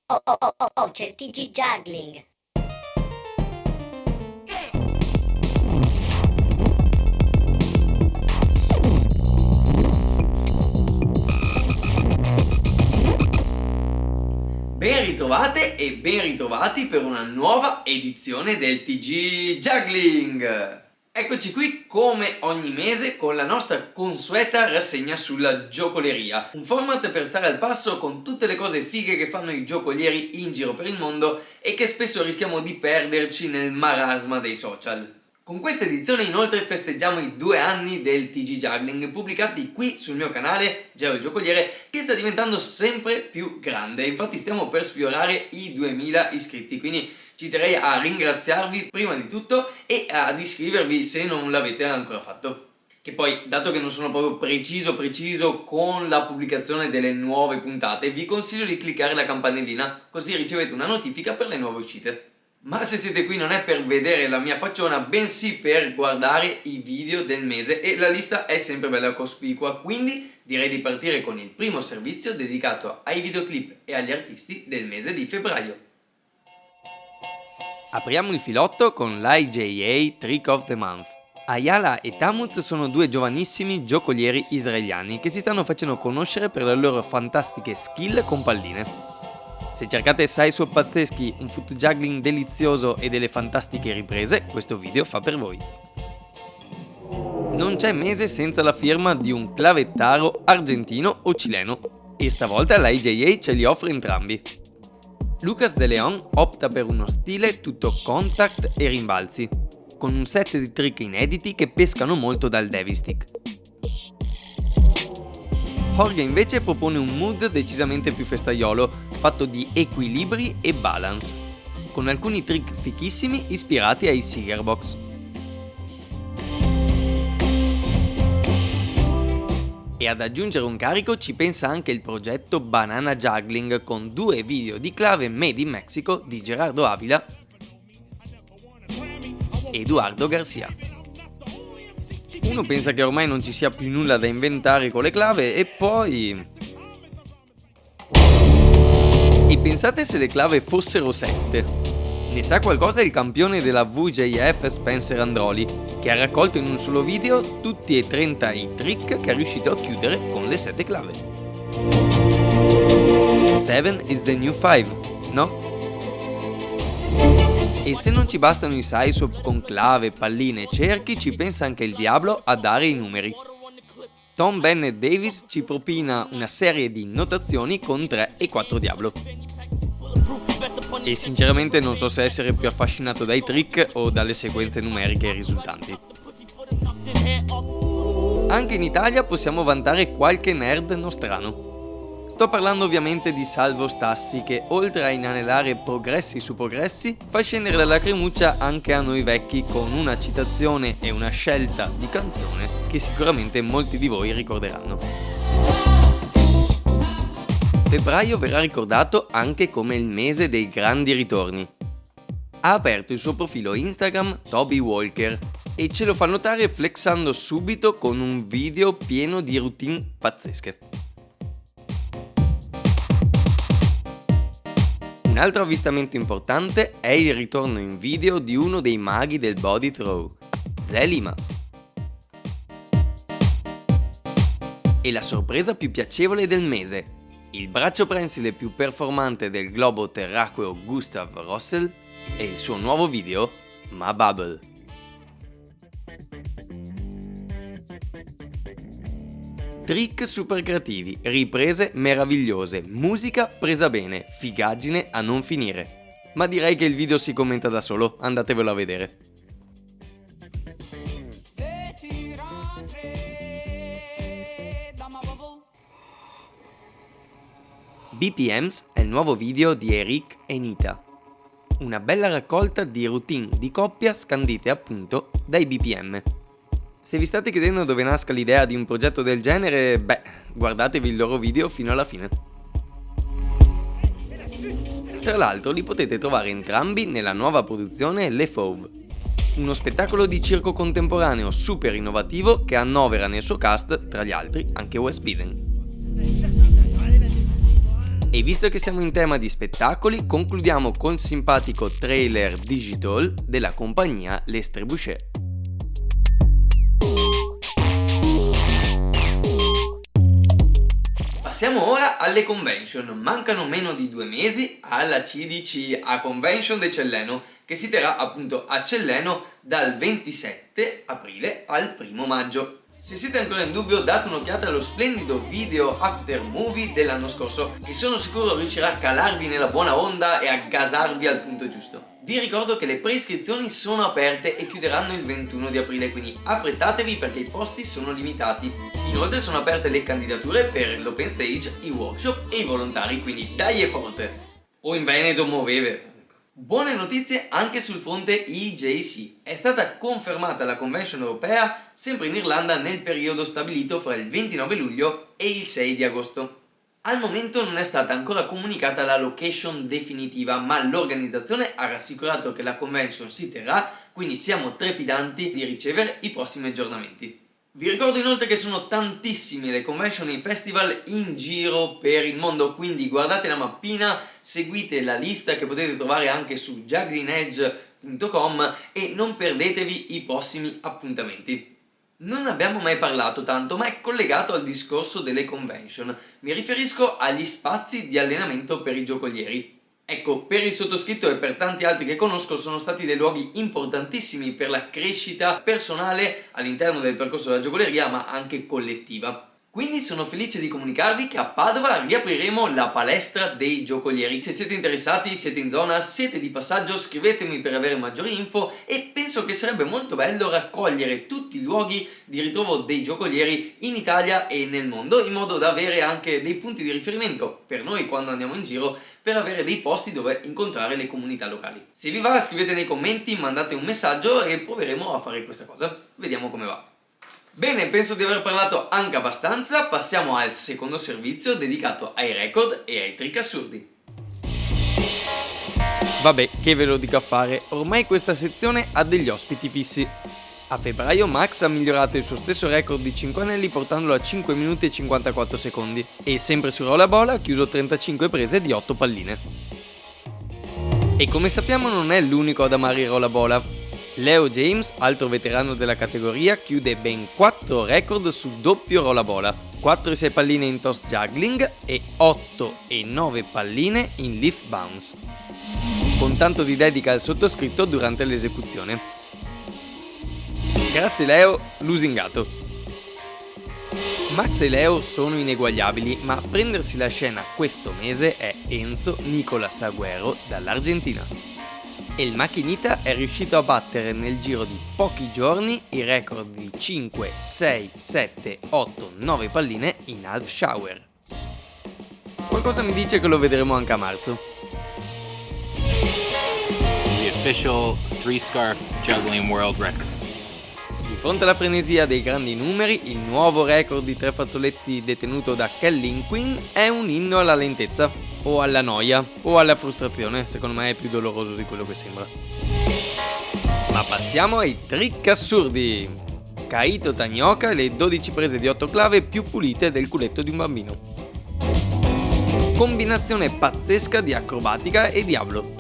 Oh, c'è il TG Juggling. Ben ritrovate e ben ritrovati per una nuova edizione del TG Juggling! Eccoci qui come ogni mese con la nostra consueta rassegna sulla giocoleria, un format per stare al passo con tutte le cose fighe che fanno i giocolieri in giro per il mondo e che spesso rischiamo di perderci nel marasma dei social. Con questa edizione inoltre festeggiamo i 2 anni del TG Juggling pubblicati qui sul mio canale Geo il Giocoliere, che sta diventando sempre più grande. Infatti stiamo per sfiorare i 2000 iscritti, quindi ci terrei a ringraziarvi prima di tutto e ad iscrivervi se non l'avete ancora fatto. Che poi, dato che non sono proprio preciso con la pubblicazione delle nuove puntate, vi consiglio di cliccare la campanellina, così ricevete una notifica per le nuove uscite. Ma se siete qui non è per vedere la mia facciona, bensì per guardare i video del mese, e la lista è sempre bella cospicua, quindi direi di partire con il primo servizio dedicato ai videoclip e agli artisti del mese di febbraio. Apriamo il filotto con l'IJA Trick of the Month. Ayala e Tamuz sono 2 giovanissimi giocolieri israeliani che si stanno facendo conoscere per le loro fantastiche skill con palline. Se cercate sideswap pazzeschi, un foot juggling delizioso e delle fantastiche riprese, questo video fa per voi. Non c'è mese senza la firma di un clavettaro argentino o cileno, e stavolta la IJA ce li offre entrambi. Lucas De Leon opta per uno stile tutto contact e rimbalzi, con un set di trick inediti che pescano molto dal Devil Stick. Jorge invece propone un mood decisamente più festaiolo, fatto di equilibri e balance, con alcuni trick fichissimi ispirati ai Cigar Box. E ad aggiungere un carico ci pensa anche il progetto Banana Juggling, con 2 video di clave made in Mexico di Gerardo Avila e Eduardo Garcia. Uno pensa che ormai non ci sia più nulla da inventare con le clave e poi... E pensate se le clave fossero 7? Ne sa qualcosa il campione della VJF Spencer Androli, che ha raccolto in un solo video tutti e 30 i trick che è riuscito a chiudere con le 7 clave. 7 is the new 5, no? E se non ci bastano i sideswap con clave, palline e cerchi, ci pensa anche il diavolo a dare i numeri. Tom Bennett Davis ci propina una serie di notazioni con 3 e 4 diavolo. E sinceramente non so se essere più affascinato dai trick o dalle sequenze numeriche risultanti. Anche in Italia possiamo vantare qualche nerd nostrano. Sto parlando ovviamente di Salvo Stassi, che oltre a inanellare progressi su progressi, fa scendere la lacrimuccia anche a noi vecchi con una citazione e una scelta di canzone che sicuramente molti di voi ricorderanno. Febbraio verrà ricordato anche come il mese dei grandi ritorni. Ha aperto il suo profilo Instagram Toby Walker e ce lo fa notare flexando subito con un video pieno di routine pazzesche. Un altro avvistamento importante è il ritorno in video di uno dei maghi del body throw, Zé Lima. E la sorpresa più piacevole del mese, il braccio prensile più performante del globo terracqueo Gustav Rossel e il suo nuovo video, Ma Bubble. Trick super creativi, riprese meravigliose, musica presa bene, figaggine a non finire. Ma direi che il video si commenta da solo, andatevelo a vedere. BPMs è il nuovo video di Eric e Nita. Una bella raccolta di routine di coppia scandite appunto dai BPM. Se vi state chiedendo dove nasca l'idea di un progetto del genere, guardatevi il loro video fino alla fine. Tra l'altro li potete trovare entrambi nella nuova produzione Le Fauve, uno spettacolo di circo contemporaneo super innovativo che annovera nel suo cast, tra gli altri, anche Wes Biden. E visto che siamo in tema di spettacoli, concludiamo col simpatico trailer digital della compagnia Les Trebuchets. Passiamo ora alle convention. Mancano meno di 2 mesi alla CDC, a Convention de Celleno, che si terrà appunto a Celleno dal 27 aprile al 1 maggio. Se siete ancora in dubbio, date un'occhiata allo splendido video after movie dell'anno scorso, che sono sicuro riuscirà a calarvi nella buona onda e a gasarvi al punto giusto. Vi ricordo che le preiscrizioni sono aperte e chiuderanno il 21 di aprile, quindi affrettatevi perché i posti sono limitati. Inoltre sono aperte le candidature per l'open stage, i workshop e i volontari, quindi dai e forte! O in Veneto muoveve! Buone notizie anche sul fronte EJC. È stata confermata la convention europea sempre in Irlanda nel periodo stabilito fra il 29 luglio e il 6 di agosto. Al momento non è stata ancora comunicata la location definitiva, ma l'organizzazione ha rassicurato che la convention si terrà, quindi siamo trepidanti di ricevere i prossimi aggiornamenti. Vi ricordo inoltre che sono tantissime le convention e festival in giro per il mondo, quindi guardate la mappina, seguite la lista che potete trovare anche su jugglingedge.com e non perdetevi i prossimi appuntamenti. Non abbiamo mai parlato tanto, ma è collegato al discorso delle convention. Mi riferisco agli spazi di allenamento per i giocolieri. Ecco, per il sottoscritto e per tanti altri che conosco sono stati dei luoghi importantissimi per la crescita personale all'interno del percorso della giocoleria, ma anche collettiva. Quindi sono felice di comunicarvi che a Padova riapriremo la palestra dei giocolieri. Se siete interessati, siete in zona, siete di passaggio, scrivetemi per avere maggiori info e penso che sarebbe molto bello raccogliere tutti i luoghi di ritrovo dei giocolieri in Italia e nel mondo, in modo da avere anche dei punti di riferimento per noi quando andiamo in giro, per avere dei posti dove incontrare le comunità locali. Se vi va, scrivete nei commenti, mandate un messaggio e proveremo a fare questa cosa. Vediamo come va. Bene, penso di aver parlato anche abbastanza, passiamo al secondo servizio dedicato ai record e ai trick assurdi. Vabbè, che ve lo dico a fare, ormai questa sezione ha degli ospiti fissi. A febbraio Max ha migliorato il suo stesso record di 5 anelli portandolo a 5 minuti e 54 secondi e sempre su Rollerball ha chiuso 35 prese di 8 palline. E come sappiamo non è l'unico ad amare il Rollerball. Leo James, altro veterano della categoria, chiude ben 4 record su doppio Rollerball, 4 e 6 palline in toss juggling e 8 e 9 palline in leaf bounce, con tanto di dedica al sottoscritto durante l'esecuzione. Grazie Leo, lusingato. Max e Leo sono ineguagliabili, ma a prendersi la scena questo mese è Enzo Nicolas Agüero dall'Argentina. E il macchinita è riuscito a battere nel giro di pochi giorni i record di 5, 6, 7, 8, 9 palline in half shower. Qualcosa mi dice che lo vedremo anche a marzo. The official 3-scarf juggling world record. Di fronte alla frenesia dei grandi numeri, il nuovo record di 3 fazzoletti detenuto da Kellin Quinn è un inno alla lentezza, o alla noia, o alla frustrazione, secondo me è più doloroso di quello che sembra. Ma passiamo ai trick assurdi! Kaito Tanioka e le 12 prese di 8 clave più pulite del culetto di un bambino. Combinazione pazzesca di acrobatica e diablo.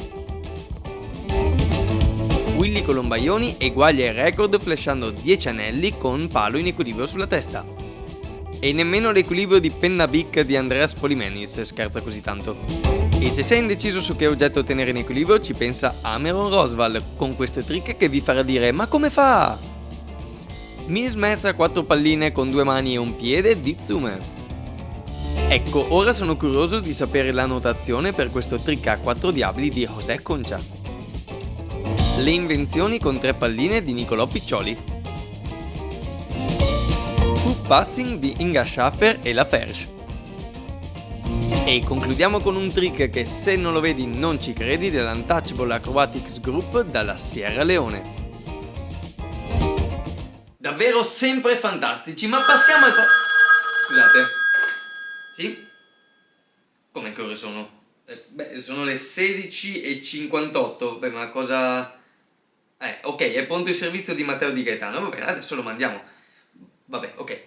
Willy Colombaioni eguaglia il record flashando 10 anelli con un palo in equilibrio sulla testa. E nemmeno l'equilibrio di penna bic di Andreas Polimenis scherza così tanto. E se sei indeciso su che oggetto tenere in equilibrio ci pensa Ameron Rosval con questo trick che vi farà dire ma come fa? Miss Mess a 4 palline con 2 mani e un piede di Tsume. Ecco, ora sono curioso di sapere la notazione per questo trick a 4 diabli di José Concha. Le invenzioni con 3 palline di Nicolò Piccioli. Hoop passing di Inga Schaffer e la Fersch. E concludiamo con un trick che se non lo vedi non ci credi dell'Untouchable Acrobatics Group dalla Sierra Leone. Davvero sempre fantastici, ma passiamo al Scusate. Sì? Come che ore sono? Sono le 16:58. Beh, ma cosa... ok, è pronto il servizio di Matteo Di Gaetano. Va bene, adesso lo mandiamo. Vabbè, ok.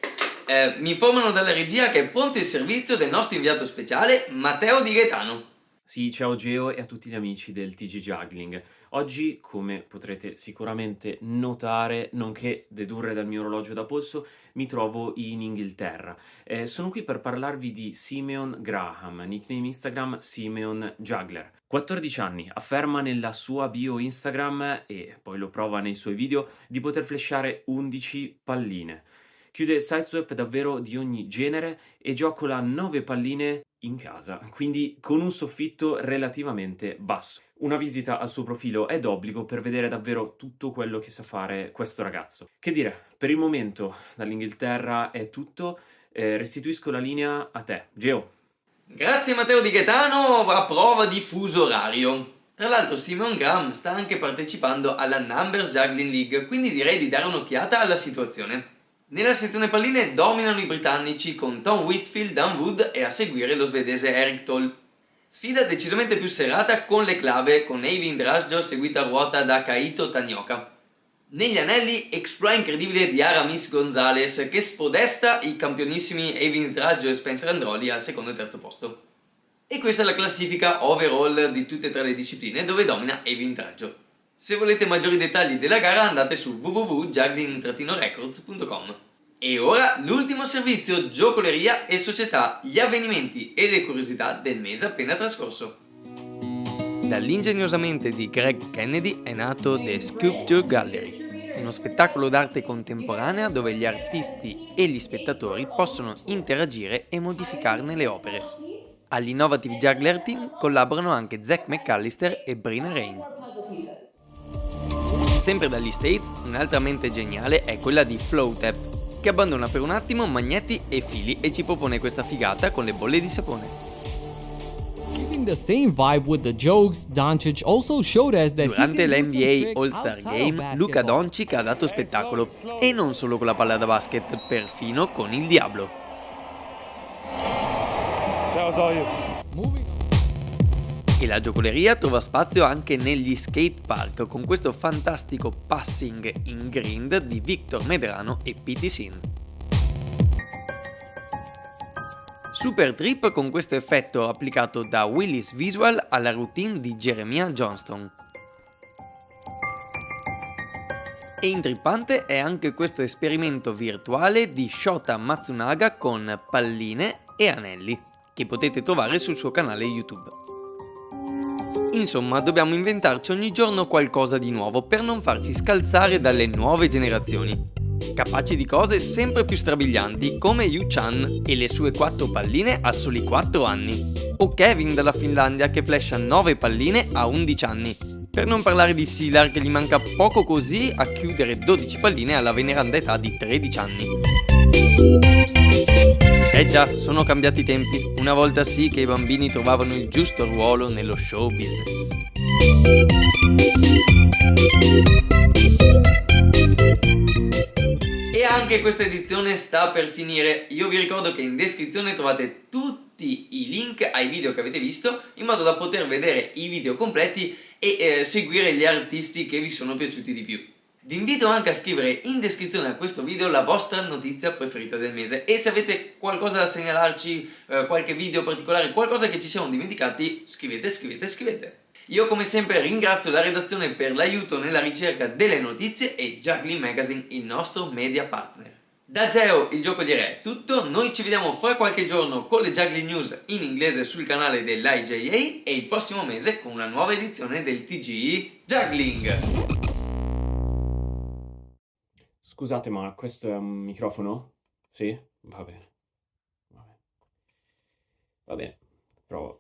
Mi informano dalla regia che è pronto il servizio del nostro inviato speciale Matteo Di Gaetano. Sì, ciao Geo e a tutti gli amici del TG Juggling. Oggi, come potrete sicuramente notare, nonché dedurre dal mio orologio da polso, mi trovo in Inghilterra. Sono qui per parlarvi di Simeon Graham, nickname Instagram Simeon Juggler. 14 anni, afferma nella sua bio Instagram, e poi lo prova nei suoi video, di poter flashare 11 palline. Chiude sideswipe davvero di ogni genere e giocola 9 palline in casa, quindi con un soffitto relativamente basso. Una visita al suo profilo è d'obbligo per vedere davvero tutto quello che sa fare questo ragazzo. Che dire, per il momento dall'Inghilterra è tutto, restituisco la linea a te, Geo. Grazie Matteo Di Gaetano, a prova di fuso orario. Tra l'altro Simon Graham sta anche partecipando alla Numbers Juggling League, quindi direi di dare un'occhiata alla situazione. Nella sezione palline dominano i britannici con Tom Whitfield, Dan Wood e a seguire lo svedese Erik Toll. Sfida decisamente più serrata con le clave, con Eivind Rajjo seguita a ruota da Kaito Tanioka. Negli anelli, exploit incredibile di Aramis Gonzalez che spodesta i campionissimi Eivind Rajjo e Spencer Androli al secondo e terzo posto. E questa è la classifica overall di tutte e tre le discipline dove domina Eivind Rajjo. Se volete maggiori dettagli della gara andate su www.juggling-records.com. E ora l'ultimo servizio, giocoleria e società, gli avvenimenti e le curiosità del mese appena trascorso. Dall'ingegnosamente di Greg Kennedy è nato The Sculpture Gallery, uno spettacolo d'arte contemporanea dove gli artisti e gli spettatori possono interagire e modificarne le opere. All'Innovative Juggler Team collaborano anche Zach McAllister e Brina Rain. Sempre dagli States, un'altra mente geniale è quella di Flowtap, che abbandona per un attimo magneti e fili e ci propone questa figata con le bolle di sapone. Keeping the same vibe with the jokes, Doncic also showed us that Durante he can do some l'NBA tricks All-Star outside of Game, Luka basketball. Doncic ha dato spettacolo, e non solo con la palla da basket, perfino con il Diablo. Moving E la giocoleria trova spazio anche negli skate park con questo fantastico passing in grind di Victor Medrano e Pete Sin. Super trip con questo effetto applicato da Willis Visual alla routine di Jeremiah Johnston. E intrippante è anche questo esperimento virtuale di Shota Matsunaga con palline e anelli, che potete trovare sul suo canale YouTube. Insomma, dobbiamo inventarci ogni giorno qualcosa di nuovo per non farci scalzare dalle nuove generazioni, capaci di cose sempre più strabilianti come Yu Chan e le sue 4 palline a soli 4 anni, o Kevin dalla Finlandia che flasha 9 palline a 11 anni, per non parlare di Silar che gli manca poco così a chiudere 12 palline alla veneranda età di 13 anni. Già, sono cambiati i tempi. Una volta sì che i bambini trovavano il giusto ruolo nello show business. E anche questa edizione sta per finire. Io vi ricordo che in descrizione trovate tutti i link ai video che avete visto in modo da poter vedere i video completi e seguire gli artisti che vi sono piaciuti di più. Vi invito anche a scrivere in descrizione a questo video la vostra notizia preferita del mese e se avete qualcosa da segnalarci, qualche video particolare, qualcosa che ci siamo dimenticati, scrivete. Io come sempre ringrazio la redazione per l'aiuto nella ricerca delle notizie e Juggling Magazine, il nostro media partner. Da Geo, il giocoliere è tutto, noi ci vediamo fra qualche giorno con le Juggling News in inglese sul canale dell'IJA e il prossimo mese con una nuova edizione del TG Juggling. Scusate, ma questo è un microfono? Sì? Va bene. Va bene. Provo